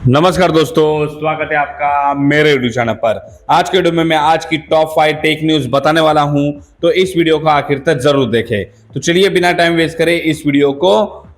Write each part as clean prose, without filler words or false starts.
नमस्कार दोस्तों, स्वागत है आपका मेरे यूट्यूब चैनल पर। आज के वीडियो में मैं आज की टॉप 5 टेक न्यूज बताने वाला हूं, तो इस वीडियो को आखिर तक जरूर देखें। तो चलिए बिना टाइम वेस्ट करे इस वीडियो को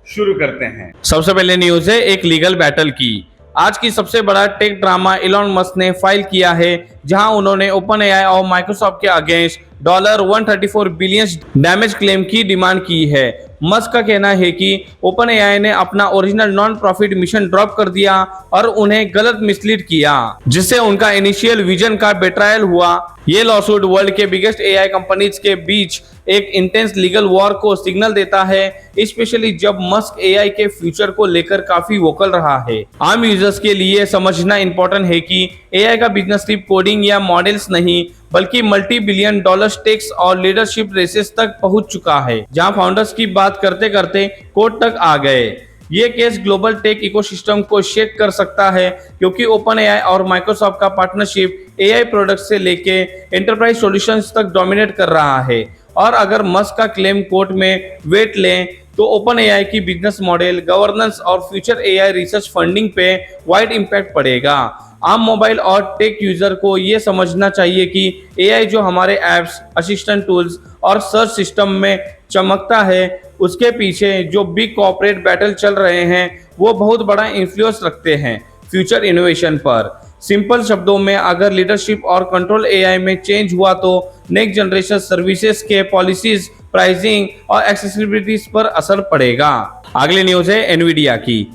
शुरू करते हैं। सबसे पहले न्यूज है एक लीगल बैटल की। आज की सबसे बड़ा टेक ड्रामा इलॉन मस्क ने फाइल किया है, जहां उन्होंने ओपन एआई और माइक्रोसॉफ्ट के अगेंस्ट $134 बिलियन डैमेज क्लेम की डिमांड की है। मस्क का कहना है कि ओपन एआई ने अपना original non profit mission drop कर दिया और उन्हें गलत मिसलीड किया, जिससे उनका इनिशियल विजन का बेट्रायल हुआ। ये लॉसूट वर्ल्ड के बिगेस्ट एआई कंपनीज के बीच एक इंटेंस लीगल वॉर को सिग्नल देता है, स्पेशली जब मस्क एआई के फ्यूचर को लेकर काफी वोकल रहा है। आम यूजर्स के लिए समझना इंपॉर्टेंट है कि एआई का बिजनेस सिर्फ कोडिंग या मॉडल्स नहीं, बल्कि मल्टी बिलियन डॉलर स्टेक्स और लीडरशिप रेसेस तक पहुंच चुका है, जहां फाउंडर्स की बात करते करते कोर्ट तक आ गए। ये केस ग्लोबल टेक इकोसिस्टम को शेक कर सकता है, क्योंकि ओपन एआई और माइक्रोसॉफ्ट का पार्टनरशिप एआई प्रोडक्ट से लेके एंटरप्राइज सॉल्यूशंस तक डोमिनेट कर रहा है। और अगर मस्क का क्लेम कोर्ट में वेट लें तो ओपन एआई की बिजनेस मॉडल, गवर्नेंस और फ्यूचर एआई रिसर्च फंडिंग पे वाइड इम्पैक्ट पड़ेगा। आम मोबाइल और टेक यूजर को ये समझना चाहिए कि एआई जो हमारे एप्स, असिस्टेंट टूल्स और सर्च सिस्टम में चमकता है, उसके पीछे जो बिग कॉर्पोरेट बैटल चल रहे हैं वो बहुत बड़ा इन्फ्लुएंस रखते हैं फ्यूचर इनोवेशन पर। सिंपल शब्दों में, अगर लीडरशिप और कंट्रोल एआई में चेंज हुआ तो नेक्स्ट जनरेशन सर्विसेज के पॉलिसीज, प्राइसिंग और एक्सेसिबिलिटीज पर असर पड़ेगा। अगली न्यूज है एनवीडिया की।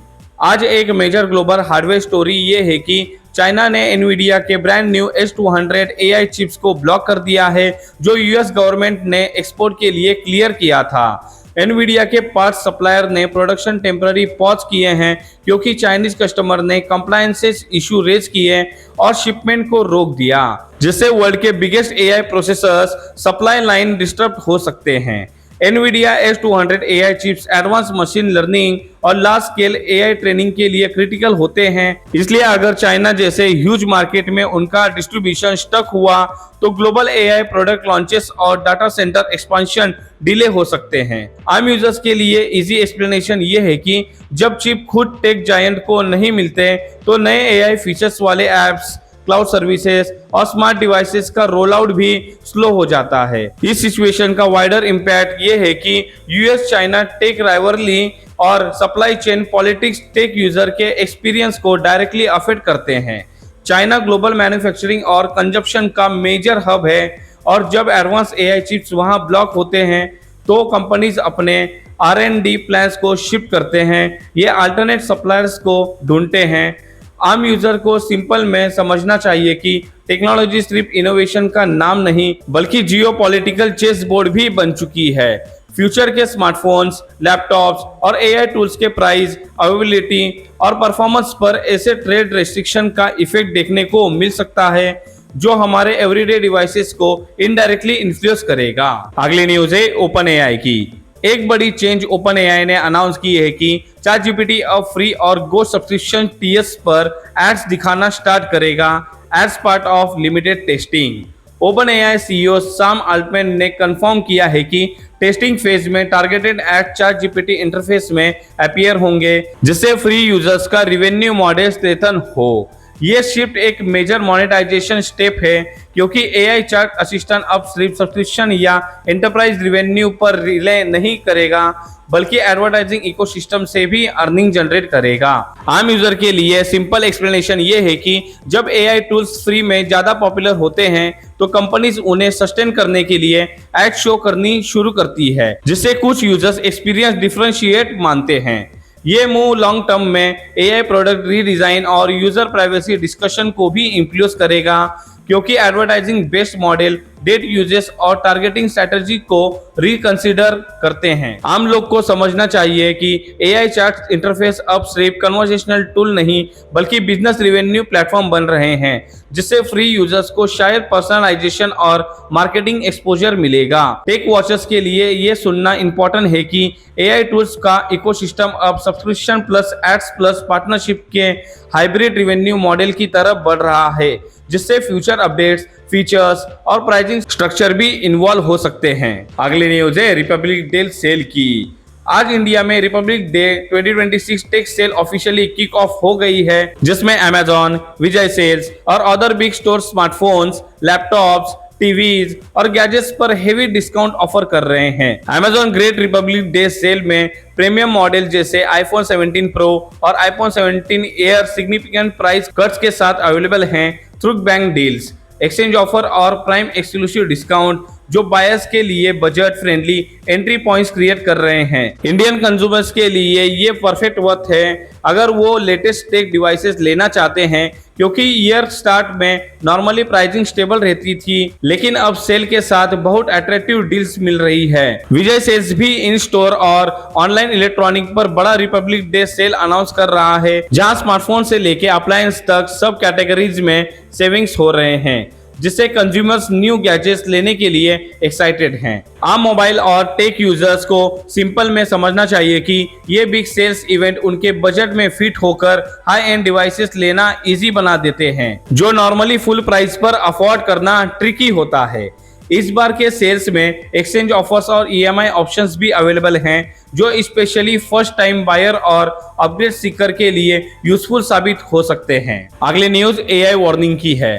आज एक मेजर ग्लोबल हार्डवेयर स्टोरी ये है कि चाइना ने एनवीडिया के brand new H200 AI chips को ब्लॉक कर दिया है, जो यूएस गवर्नमेंट ने एक्सपोर्ट के लिए क्लियर किया था। एनवीडिया के पार्ट्स सप्लायर ने प्रोडक्शन टेम्पररी पॉज किए हैं, क्योंकि चाइनीज कस्टमर ने कंप्लायंसेस इशू रेज किए और शिपमेंट को रोक दिया, जिससे वर्ल्ड के biggest AI processors supply line disturb हो सकते हैं। Nvidia H200 AI chips advance machine learning और लार्ज स्केल एआई ट्रेनिंग के लिए क्रिटिकल होते हैं। इसलिए अगर चाइना जैसे ह्यूज मार्केट में उनका डिस्ट्रीब्यूशन स्टक हुआ तो ग्लोबल एआई प्रोडक्ट लॉन्चेस और डाटा सेंटर एक्सपेंशन डिले हो सकते हैं। आम यूजर्स के लिए इजी एक्सप्लेनेशन ये है कि जब चिप खुद टेक जायंट को नहीं मिलते तो नए एआई फीचर्स वाले एप्स, क्लाउड सर्विसेज और स्मार्ट डिवाइसेस का रोल आउट भी स्लो हो जाता है। इस सिचुएशन का वाइडर इम्पैक्ट ये है कि यूएस चाइना टेक राइवलरी और supply chain politics tech user के एक्सपीरियंस को डायरेक्टली अफेक्ट करते हैं। चाइना ग्लोबल मैन्युफैक्चरिंग और कंजप्शन का मेजर हब है, और जब एडवांस एआई चिप्स वहां ब्लॉक होते हैं तो कंपनीज अपने R&D प्लान्स को शिफ्ट करते हैं, ये अल्टरनेट सप्लायर्स को ढूंढते हैं। आम यूजर को सिंपल में समझना चाहिए कि टेक्नोलॉजी सिर्फ इनोवेशन का नाम नहीं, बल्कि जियोपॉलिटिकल चेस बोर्ड भी बन चुकी है। फ्यूचर के स्मार्टफोन्स, लैपटॉप्स और एआई टूल्स के प्राइस, अवेलेबिलिटी और परफॉर्मेंस पर ऐसे ट्रेड रेस्ट्रिक्शन का इफेक्ट देखने को मिल सकता है, जो हमारे एवरीडे डिवाइसेस को इनडायरेक्टली इन्फ्लुएंस करेगा। अगली न्यूज है ओपन एआई की। एक बड़ी चेंज ओपन एआई ने अनाउंस की है कि ChatGPT अब फ्री और गो सब्सक्रिप्शन टीयर्स पर एड्स दिखाना स्टार्ट करेगा as part of limited testing. OpenAI CEO Sam Altman ने कंफर्म किया है कि टेस्टिंग फेज में टारगेटेड एड ChatGPT इंटरफेस में अपीयर होंगे, जिससे फ्री यूजर्स का रिवेन्यू मॉडल स्ट्रेंथन हो। ये शिफ्ट एक मेजर मोनेटाइजेशन स्टेप है, क्योंकि एआई चैट असिस्टेंट अब सिर्फ सब्सक्रिप्शन या एंटरप्राइज रिवेन्यू पर रिले नहीं करेगा, बल्कि एडवर्टाइजिंग इकोसिस्टम से भी अर्निंग जनरेट करेगा। आम यूजर के लिए सिंपल एक्सप्लेनेशन ये है कि जब एआई टूल्स फ्री में ज्यादा पॉपुलर होते हैं तो कंपनीज उन्हें सस्टेन करने के लिए एड शो करनी शुरू करती है, जिससे कुछ यूजर्स एक्सपीरियंस डिफरेंशिएट मानते हैं। ये मूव लॉन्ग टर्म में एआई प्रोडक्ट रीडिजाइन और यूजर प्राइवेसी डिस्कशन को भी इन्फ्लुएंस करेगा, क्योंकि advertising based model data uses और टारगेटिंग स्ट्रेटजी को रिकंसीडर करते हैं। आम लोग को समझना चाहिए कि एआई चैट इंटरफेस अब सिर्फ कन्वर्सेशनल टूल नहीं, बल्कि बिजनेस रेवेन्यू प्लेटफॉर्म बन रहे हैं, जिससे फ्री यूजर्स को शायद पर्सनलाइजेशन और मार्केटिंग एक्सपोजर मिलेगा। टेक वॉचर्स के लिए ये सुनना इंपॉर्टेंट है कि एआई टूल्स का इकोसिस्टम अब subscription plus ads plus partnership के हाइब्रिड रेवेन्यू मॉडल की तरफ बढ़ रहा है, जिससे फ्यूचर अपडेट्स, फीचर्स और प्राइसिंग स्ट्रक्चर भी इन्वॉल्व हो सकते हैं। अगली न्यूज है रिपब्लिक डे सेल की। आज इंडिया में Republic Day 2026 tech sale officially kick off हो गई है, जिसमें अमेजॉन, विजय सेल्स और other big store smartphones, laptops, TVs और गैजेट्स पर हेवी डिस्काउंट ऑफर कर रहे हैं। Amazon great Republic Day sale में प्रीमियम मॉडल जैसे आईफोन 17 प्रो और iPhone 17 air significant price cuts के साथ अवेलेबल हैं through bank deals, exchange offer और प्राइम एक्सक्लूसिव डिस्काउंट जो बायर्स के लिए budget friendly entry points create कर रहे हैं। इंडियन कंज्यूमर्स के लिए ये परफेक्ट वक्त है अगर वो लेटेस्ट टेक डिवाइसेस लेना चाहते हैं, क्योंकि ईयर स्टार्ट में नॉर्मली प्राइसिंग स्टेबल रहती थी, लेकिन अब सेल के साथ बहुत अट्रैक्टिव डील्स मिल रही है। विजय सेल्स भी इन स्टोर और ऑनलाइन इलेक्ट्रॉनिक पर बड़ा रिपब्लिक डे सेल अनाउंस कर रहा है, जहां स्मार्टफोन से लेके अप्लायंस तक सब कैटेगरीज में सेविंग्स हो रहे हैं, जिससे कंज्यूमर्स न्यू गैजेट्स लेने के लिए एक्साइटेड हैं। आम मोबाइल और टेक यूजर्स को सिंपल में समझना चाहिए कि ये बिग सेल्स इवेंट उनके बजट में फिट होकर हाई एंड डिवाइसेस लेना इजी बना देते हैं, जो नॉर्मली फुल प्राइस पर अफोर्ड करना ट्रिकी होता है। इस बार के सेल्स में एक्सचेंज ऑफर्स और EMI ऑप्शंस भी अवेलेबल हैं, जो स्पेशली फर्स्ट टाइम बायर और अपग्रेड सीकर के लिए यूजफुल साबित हो सकते हैं। अगली न्यूज AI वार्निंग की है।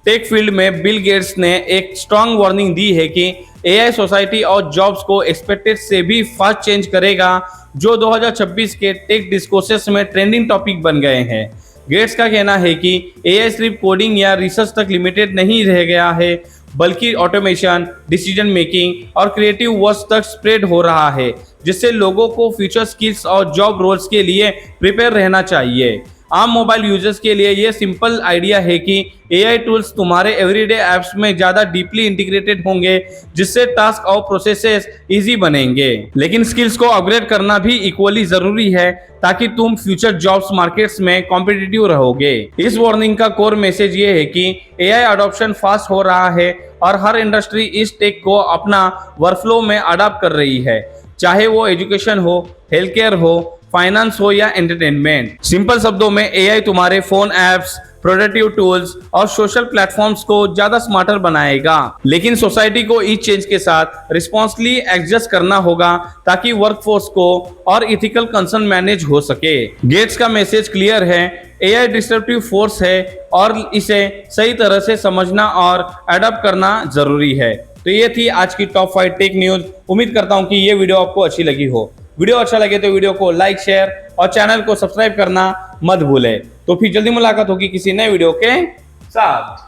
टेक फील्ड में बिल गेट्स ने एक स्ट्रांग वार्निंग दी है कि AI सोसाइटी और जॉब्स को एक्सपेक्टेड से भी फास्ट चेंज करेगा, जो 2026 के टेक डिस्कोर्सेस में ट्रेंडिंग टॉपिक बन गए हैं। गेट्स का कहना है कि AI सिर्फ कोडिंग या रिसर्च तक लिमिटेड नहीं रह गया है, बल्कि ऑटोमेशन, डिसीजन मेकिंग और क्रिएटिव वर्क तक स्प्रेड हो रहा है, जिससे लोगों को फ्यूचर स्किल्स और जॉब रोल्स के लिए प्रिपेयर रहना चाहिए। आम मोबाइल यूजर्स के लिए यह सिंपल आइडिया है कि AI टूल्स तुम्हारे एवरीडे ऐप्स में ज़्यादा डीपली इंटीग्रेटेड होंगे, जिससे टास्क और प्रोसेसेस इजी बनेंगे। लेकिन स्किल्स को अपग्रेड करना भी इक्वली ज़रूरी है, ताकि तुम फ्यूचर जॉब्स मार्केट्स में कॉम्पिटिटिव रहोगे। इस वार्निंग का कोर मैसेज ये है कि AI अडॉप्शन फास्ट हो रहा है और हर इंडस्ट्री इस टेक को अपना वर्कफ्लो में अडॉप्ट कर रही है, चाहे वो एजुकेशन हो, हेल्थ केयर हो, फाइनेंस हो या एंटरटेनमेंट। सिंपल शब्दों में AI तुम्हारे फोन ऐप्स, प्रोडक्टिव टूल्स और सोशल प्लेटफॉर्म्स को ज्यादा स्मार्टर बनाएगा, लेकिन सोसाइटी को इस चेंज के साथ रिस्पॉन्सिबली एडजस्ट करना होगा, ताकि वर्कफोर्स को और इथिकल कंसर्न मैनेज हो सके। गेट्स का मैसेज क्लियर है, AI डिस्ट्रप्टिव फोर्स है और इसे सही तरह से समझना और अडॉप्ट करना जरूरी है। तो ये थी आज की टॉप 5 टेक न्यूज। उम्मीद करता हूँ कि ये वीडियो आपको अच्छी लगी हो। वीडियो अच्छा लगे तो वीडियो को लाइक, शेयर और चैनल को सब्सक्राइब करना मत भूलें। तो फिर जल्दी मुलाकात होगी किसी नए वीडियो के साथ।